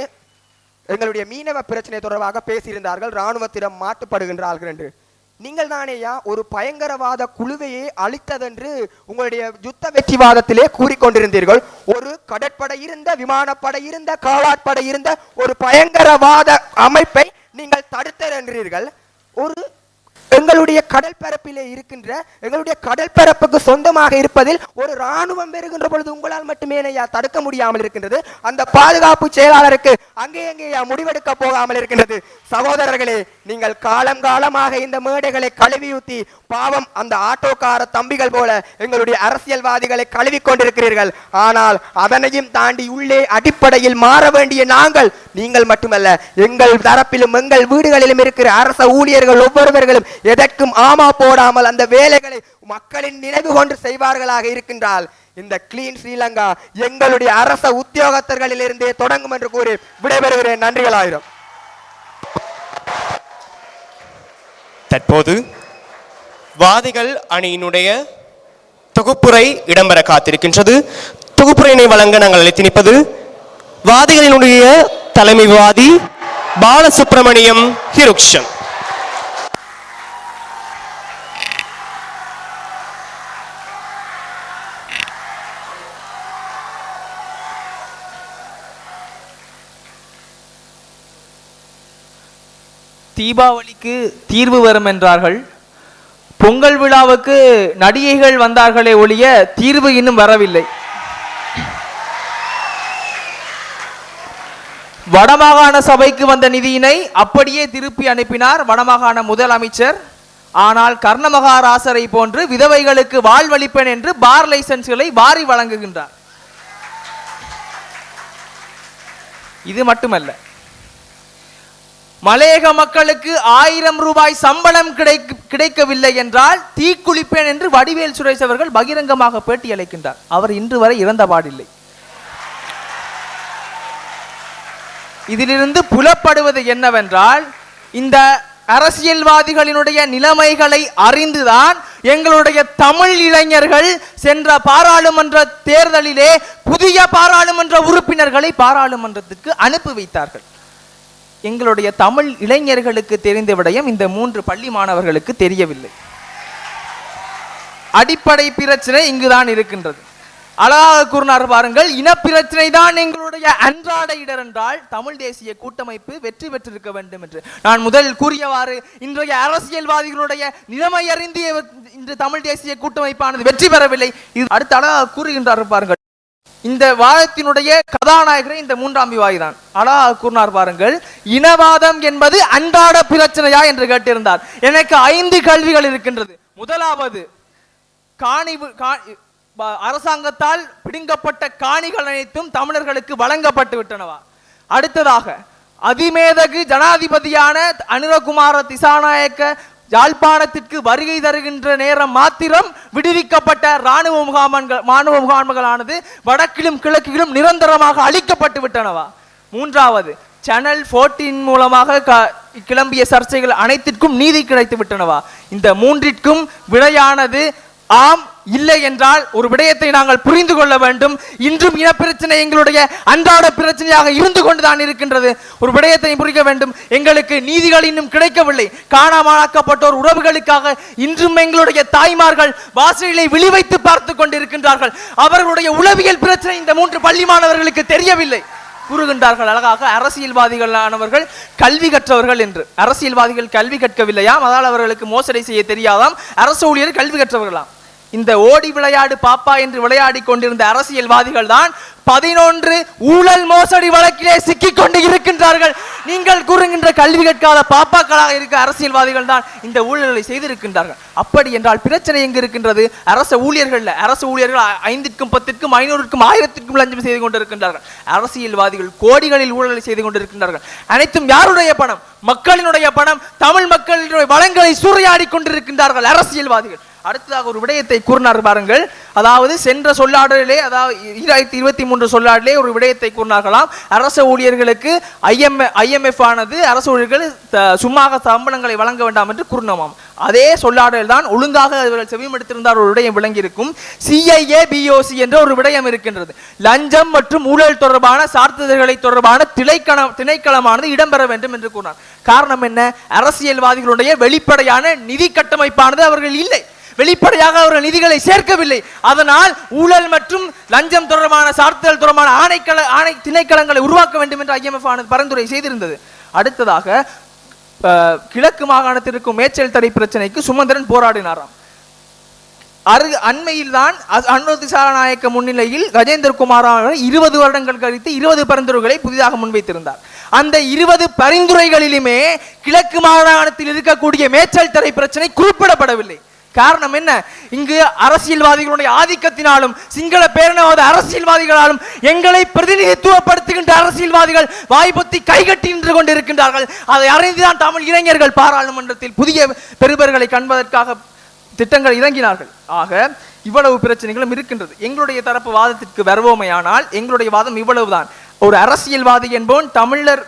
எங்களுடைய மீனவ பிரச்சனை தொடர்பாக பேசியிருந்தார்கள். இராணுவத்திடம் மாட்டுப்படுகின்றார்கள் என்று. நீங்கள் தானேயா ஒரு பயங்கரவாத குழுவையே அழித்ததென்று உங்களுடைய யுத்த வெற்றிவாதத்திலே கூறிக்கொண்டிருந்தீர்கள். ஒரு கடற்படை இருந்த, விமானப்படை இருந்த, காலாட்படை இருந்த ஒரு பயங்கரவாத அமைப்பை நீங்கள் தடுத்தீர்கள். ஒரு எங்களுடைய கடல் பரப்பிலே இருக்கின்ற எங்களுடைய கடல் பரப்புக்கு சொந்தமாக இருப்பதில் ஒரு இராணுவம் பெறுகின்ற பொழுது உங்களால் மட்டுமே தடுக்க முடியாமல் இருக்கின்றது. அந்த பாதுகாப்பு செயலாளருக்கு அங்கே முடிவெடுக்க போகாமல் இருக்கின்றது. சகோதரர்களே, நீங்கள் காலம் காலமாக இந்த மேடைகளை கழுவியூத்தி பாவம் அந்த ஆட்டோக்கார தம்பிகள் போல எங்களுடைய அரசியல்வாதிகளை கழுவி கொண்டிருக்கிறீர்கள். ஆனால் அதனையும் தாண்டி உள்ளே அடிப்படையில் மாற வேண்டிய நீங்கள் மட்டுமல்ல, எங்கள் தரப்பிலும் எங்கள் வீடுகளிலும் இருக்கிற அரச ஊழியர்கள் ஒவ்வொருவர்களும் எதற்கும் ஆமா போடாமல் அந்த வேலைகளை மக்களின் நினைவு கொண்டு செய்வார்களாக இருக்கின்றால் இந்த கிளீன் ஸ்ரீலங்கா எங்களுடைய அரச உத்தியோகத்தர்களில் இருந்தே தொடங்கும் என்று கூறி விடைபெறுகிறேன். நன்றிகளாயிரம். தற்போது வாதிகள் அணியினுடைய தொகுப்புரை இடம்பெற காத்திருக்கின்றது. தொகுப்புரையினை வழங்க நாங்கள் அழைத்து நிற்பது வாதிகளினுடைய தலைமை வாதி பாலசுப்ரமணியம் ஹிருக்ஷன். தீபாவளிக்கு தீர்வு வரும் என்றார்கள். பொங்கல் விழாவுக்கு நடிகைகள் வந்தார்களே ஒழிய தீர்வு இன்னும் வரவில்லை. வடமாகாண சபைக்கு வந்த நிதியினை அப்படியே திருப்பி அனுப்பினார் வடமாகாண முதலமைச்சர். ஆனால் கர்ணமகாராசரை போன்று விதவைகளுக்கு வாழ்வளிப்பேன் என்று பார் லைசன்ஸ்களை வாரி வழங்குகின்றார். இது மட்டுமல்ல, மலையக மக்களுக்கு 1000 ரூபாய் சம்பளம் கிடைக்கவில்லை என்றால் தீக்குளிப்பேன் என்று வடிவேல் சுரேஷ் அவர்கள் பகிரங்கமாக பேட்டி அளிக்கின்றார். அவர் இன்று வரை இறந்த பாடில்லை. இதிலிருந்து புலப்படுவது என்னவென்றால், இந்த அரசியல்வாதிகளினுடைய நிலைமைகளை அறிந்துதான் எங்களுடைய தமிழ் இளைஞர்கள் சென்ற பாராளுமன்ற தேர்தலிலே புதிய பாராளுமன்ற உறுப்பினர்களை பாராளுமன்றத்திற்கு அனுப்பி வைத்தார்கள். எங்களுடைய தமிழ் இளைஞர்களுக்கு தெரிந்த விடயம் இந்த 3 பள்ளி மாணவர்களுக்கு தெரியவில்லை. அடிப்படை பிரச்சனை இங்குதான் இருக்கின்றது. அழகாக கூறினார் பாருங்கள், இனப்பிரச்சனை தான் எங்களுடைய அன்றாட இடர் என்றால் தமிழ் தேசிய கூட்டமைப்பு வெற்றி பெற்றிருக்க வேண்டும் என்று நான் முதல் கூறியவாறு இன்றைய அரசியல்வாதிகளுடைய நிலைமை அறிந்து இன்று தமிழ் தேசிய கூட்டமைப்பானது வெற்றி பெறவில்லை. இது அடுத்த அழகாக கூறுகின்றார் பாருங்கள். இந்த வாதத்தினுடைய கதாநாயகரை இந்த 3ஆம் விவாதி தான். அழகாக கூறினார் பாருங்கள், இனவாதம் என்பது அன்றாட பிரச்சனையா என்று கேட்டிருந்தார். எனக்கு 5 கேள்விகள் இருக்கின்றது. முதலாவது, அரசாங்கத்தால் பிடுங்கப்பட்ட காணிகள் அனைத்தும் தமிழர்களுக்கு வழங்கப்பட்டு விட்டனவா? அடுத்ததாக, அதிமேதகு ஜனாதிபதியான அனுரகுமார திசாநாயக்க யாழ்ப்பாணத்திற்கு வருகை தருகின்ற நேரம் மாத்திரம் விடுவிக்கப்பட்ட இராணுவ முகாம்களானது வடக்கிலும் கிழக்கிலும் நிரந்தரமாக அழிக்கப்பட்டு விட்டனவா? மூன்றாவது, சேனல் 14 மூலமாக கிளம்பிய சர்ச்சைகள் அனைத்திற்கும் நீதி கிடைத்து விட்டனவா? இந்த 3ற்கும் விடையானது ஆம் இல்லை என்றால் ஒரு விடயத்தை நாங்கள் புரிந்து கொள்ள வேண்டும். இன்றும் இனப்பிரச்சனை எங்களுடைய அன்றாட பிரச்சனையாக இருந்து கொண்டுதான் இருக்கின்றது. ஒரு விடயத்தை புரிக்க வேண்டும், எங்களுக்கு நீதிகள் இன்னும் கிடைக்கவில்லை. காணாமலாக்கப்பட்டோர் உறவுகளுக்காக இன்றும் எங்களுடைய தாய்மார்கள் வாசலை விழிவைத்து பார்த்து கொண்டிருக்கின்றார்கள். அவர்களுடைய உளவியல் பிரச்சனை இந்த 3 பள்ளி மாணவர்களுக்கு தெரியவில்லை கூறுகின்றார்கள். அழகாக அரசியல்வாதிகளானவர்கள் கல்வி கற்றவர்கள் என்று. அரசியல்வாதிகள் கல்வி கற்கவில்லையாம், அதால் அவர்களுக்கு மோசடி செய்ய தெரியாதாம். அரசு ஊழியர் கல்வி கற்றவர்களாம். இந்த ஓடி விளையாடு பாப்பா என்று விளையாடி கொண்டிருந்த அரசியல்வாதிகள் தான் 11 ஊழல் மோசடி வழக்கிலே சிக்கிக் கொண்டு இருக்கின்றார்கள். நீங்கள் கூறுகின்ற கல்வி கற்காத பாப்பாக்களாக இருக்க அரசியல்வாதிகள் தான் இந்த ஊழல்களை செய்திருக்கின்றார்கள். அப்படி என்றால் பிரச்சனை எங்கு இருக்கின்றது? அரசு ஊழியர்கள். அரசு ஊழியர்கள் 5க்கும் 10க்கும் 500க்கும் 1000க்கும் லஞ்சம் செய்து கொண்டிருக்கின்றார்கள். அரசியல்வாதிகள் கோடிகளில் ஊழலை செய்து கொண்டிருக்கின்றார்கள். அனைத்தும் யாருடைய பணம்? மக்களினுடைய பணம். தமிழ் மக்களினுடைய வளங்களை சூறையாடி கொண்டிருக்கின்றார்கள் அரசியல்வாதிகள். அடுத்ததாக ஒரு விடயத்தை கூறினார் பாருங்கள். அதாவது சென்ற சொல்லாடலே, அதாவது 2023 சொல்லாடலே ஒரு விடயத்தை கூறினார்களாம். அரசு ஊழியர்களுக்கு IMF ஆனது அரசு ஊழியர்கள் சும்மாக சம்பளங்களை வழங்க வேண்டாம் என்று கூறினோமாம். அதே சொல்லாடல் தான் ஒழுங்காக அவர்கள் செவிமடுத்திருந்தார் ஒரு விடயம் விளங்கி இருக்கும். CIA BOC என்ற ஒரு விடயம் இருக்கின்றது. லஞ்சம் மற்றும் ஊழல் தொடர்பான சார்த்திதழ்களை தொடர்பான திணைக்களமானது இடம்பெற வேண்டும் என்று கூறினார். காரணம் என்ன? அரசியல்வாதிகளுடைய வெளிப்படையான நிதி கட்டமைப்பானது அவர்கள் இல்லை. வெளிப்படையாக அவர்கள் நிதிகளை சேர்க்கவில்லை. அதனால் ஊழல் மற்றும் லஞ்சம் தொடர்பான சார்த்தல் தொடர்பான திணைக்களங்களை உருவாக்க வேண்டும் என்று IMF ஆனது பரிந்துரை செய்திருந்தது. அடுத்ததாக கிழக்கு மாகாணத்தில் இருக்கும் மேய்ச்சல் தடை பிரச்சனைக்கு சுமந்திரன் போராடினாராம். அண்மையில் தான் அனுர திசாநாயக்க முன்னிலையில் கஜேந்திர குமார் 20 வருடங்கள் கழித்து 20 பரிந்துரைகளை புதிதாக முன்வைத்திருந்தார். அந்த 20 பரிந்துரைகளிலுமே கிழக்கு மாகாணத்தில் இருக்கக்கூடிய மேய்ச்சல் தடை பிரச்சனை குறிப்பிடப்படவில்லை. காரணம் என்ன? இங்கு அரசியல்வாதிகளுடைய ஆதிக்கத்தினாலும் சிங்கள பேரினவாத அரசியல்வாதிகளாலும் எங்களை பிரதிநிதித்துவப்படுத்துகின்ற அரசியல்வாதிகள் வாய்ப்பொத்தி கைகட்டி நின்று கொண்டிருக்கின்றார்கள். அதை அறிந்துதான் தமிழ் இளைஞர்கள் பாராளுமன்றத்தில் புதிய பெறுபர்களை காண்பதற்காக திட்டங்கள் இறங்கினார்கள். ஆக இவ்வளவு பிரச்சனைகளும் இருக்கின்றது. எங்களுடைய தரப்பு வாதத்திற்கு வருவோமையானால் எங்களுடைய வாதம் இவ்வளவுதான். ஒரு அரசியல்வாதி என்போன் தமிழர்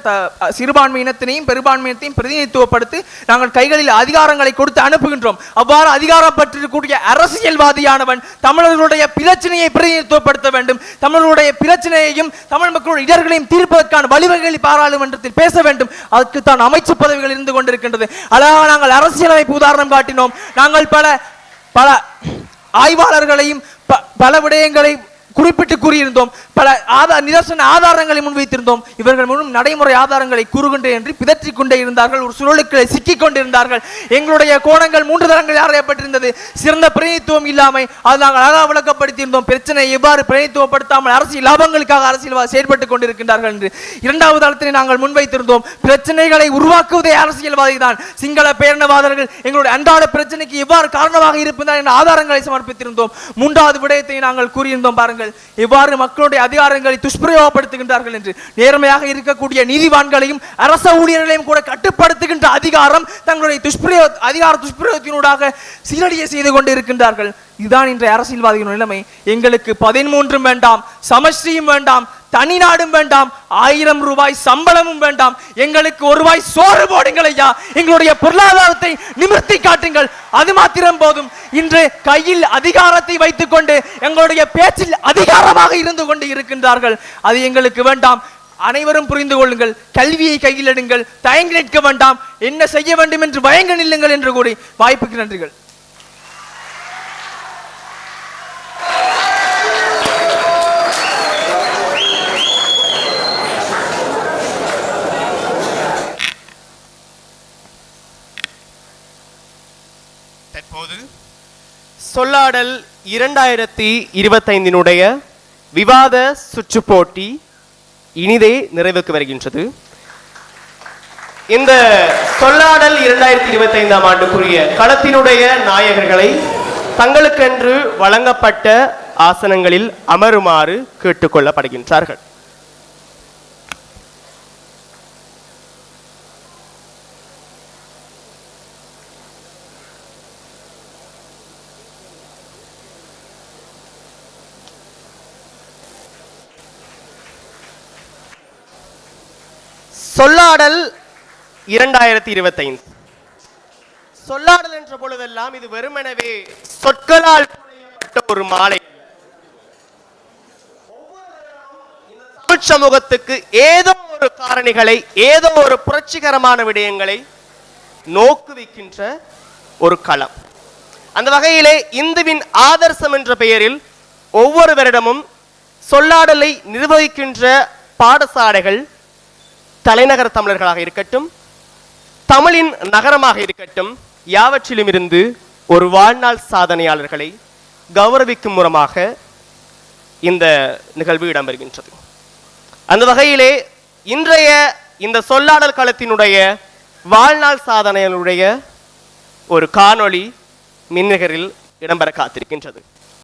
சிறுபான்மையினத்தினையும் பெரும்பான்மையினத்தையும் பிரதிநிதித்துவப்படுத்தி நாங்கள் கைகளில் அதிகாரங்களை கொடுத்து அனுப்புகின்றோம். அவ்வாறு அதிகாரம் பெற்றிருக்கக்கூடிய அரசியல்வாதியானவன் தமிழர்களுடைய பிரச்சனையை பிரதிநிதித்துவப்படுத்த வேண்டும். தமிழர்களுடைய பிரச்சனையையும் தமிழ் மக்களுடைய இடர்களையும் தீர்ப்பதற்கான வழிவகைகளை பாராளுமன்றத்தில் பேச வேண்டும். அதற்கு தான் அமைச்சு பதவிகள் இருந்து கொண்டிருக்கின்றது. அழகாக நாங்கள் அரசியலமைப்பு உதாரணம் காட்டினோம். நாங்கள் பல ஆய்வாளர்களையும் பல விடயங்களை குறிப்பிட்டு கூறியிருந்தோம். பல நிதர்சன ஆதாரங்களை முன்வைத்திருந்தோம். இவர்கள் முன்னும் நடைமுறை ஆதாரங்களை கூறுகின்ற என்று பிதற்றிக் கொண்டே இருந்தார்கள். ஒரு சுழலுக்களை சிக்கிக் கொண்டிருந்தார்கள். எங்களுடைய கோணங்கள் 3 தரங்கள் அறியப்பட்டிருந்தது. சிறந்த பிரதிநிதித்துவம் இல்லாமை அது நாங்கள் அழகாக விளக்கப்படுத்தியிருந்தோம். பிரச்சனை எவ்வாறு பிரதிநிதித்துவப்படுத்தாமல் அரசியல் லாபங்களுக்காக அரசியல் செயல்பட்டுக் கொண்டிருக்கின்றார்கள் என்று 2வது தளத்தினை நாங்கள் முன்வைத்திருந்தோம். பிரச்சனைகளை உருவாக்குவதே அரசியல்வாதி தான். சிங்கள பேரினவாதர்கள் எங்களுடைய அன்றாட பிரச்சனைக்கு எவ்வாறு காரணமாக இருப்பதால் என்ற ஆதாரங்களை சமர்ப்பித்திருந்தோம். 3வது விடயத்தை நாங்கள் கூறியிருந்தோம். பாருங்கள் எவ்வாறு மக்களுடைய அதிகாரங்களை துஷ்பிரயோகப்படுத்துகின்றார்கள் என்று. நேர்மையாக இருக்கக்கூடிய நீதிவான்களையும் அரச ஊழியர்களையும் கூட கட்டுப்படுத்துகின்ற அதிகாரம் தங்களுடைய அதிகார துஷ்பிரயோகத்தினூடாக சீரடியை செய்து கொண்டு இருக்கின்றார்கள். இதுதான் இன்றைய அரசியல்வாதிகளின் நிலைமை. எங்களுக்கு 13 வேண்டாம், சமஸ்ரீயும் வேண்டாம், தனி நாடும் வேண்டாம், 1000 ரூபாய் சம்பளமும் வேண்டாம். எங்களுக்கு 1 ரூபாய் சோறு போடுங்கள் ஐயா. எங்களுடைய பொருளாதாரத்தை நிமிர்த்தி காட்டுங்கள். அது மாத்திரம் போதும். இன்று கையில் அதிகாரத்தை வைத்துக் கொண்டு எங்களுடைய பேச்சில் அதிகாரமாக இருந்து கொண்டு இருக்கின்றார்கள். அது எங்களுக்கு வேண்டாம். அனைவரும் புரிந்து கொள்ளுங்கள். கல்வியை கையில் எடுங்கள். தயங்கி நிற்க வேண்டாம். என்ன செய்ய வேண்டும் என்று பயங்க நில்லுங்கள் என்று கூறி வாய்ப்புக்கு நன்றிகள். தற்போது சொல்லாடல் 2025 விவாத சுற்று போட்டி இனிதே நிறைவுக்கு வருகின்றது. இந்த சொல்லாடல் 2025 ஆண்டுக்குரிய களத்தினுடைய நாயகர்களை தங்களுக்கென்று வழங்கப்பட்ட ஆசனங்களில் அமருமாறு கேட்டுக்கொள்ளப்படுகின்றார்கள். சொல்லாடல் 2025 சொல்லாடல் என்ற பொழுதெல்லாம் இது வெறுமெனவே சொற்களால் ஒரு மாலை. தமிழ் சமூகத்துக்கு ஏதோ ஒரு காரணிகளை, ஏதோ ஒரு புரட்சிகரமான விடயங்களை நோக்குவிக்கின்ற ஒரு களம். அந்த வகையிலே இந்துவின் ஆதர்சம் என்ற பெயரில் ஒவ்வொரு வருடமும் சொல்லாடலை நிர்வகிக்கின்ற பாடசாலைகள் தலைநகர தமிழர்களாக இருக்கட்டும், தமிழின் நகரமாக இருக்கட்டும், யாவற்றிலும் இருந்து ஒரு வாழ்நாள் சாதனையாளர்களை கௌரவிக்கும் முறமாக இந்த நிகழ்வு இடம்பெறுகின்றது. அந்த வகையிலே இன்றைய இந்த சொல்லாடல் களத்தினுடைய வாழ்நாள் சாதனையாளருடைய ஒரு காணொளி மின்னிகரில் இடம்பெற காத்திருக்கின்றது.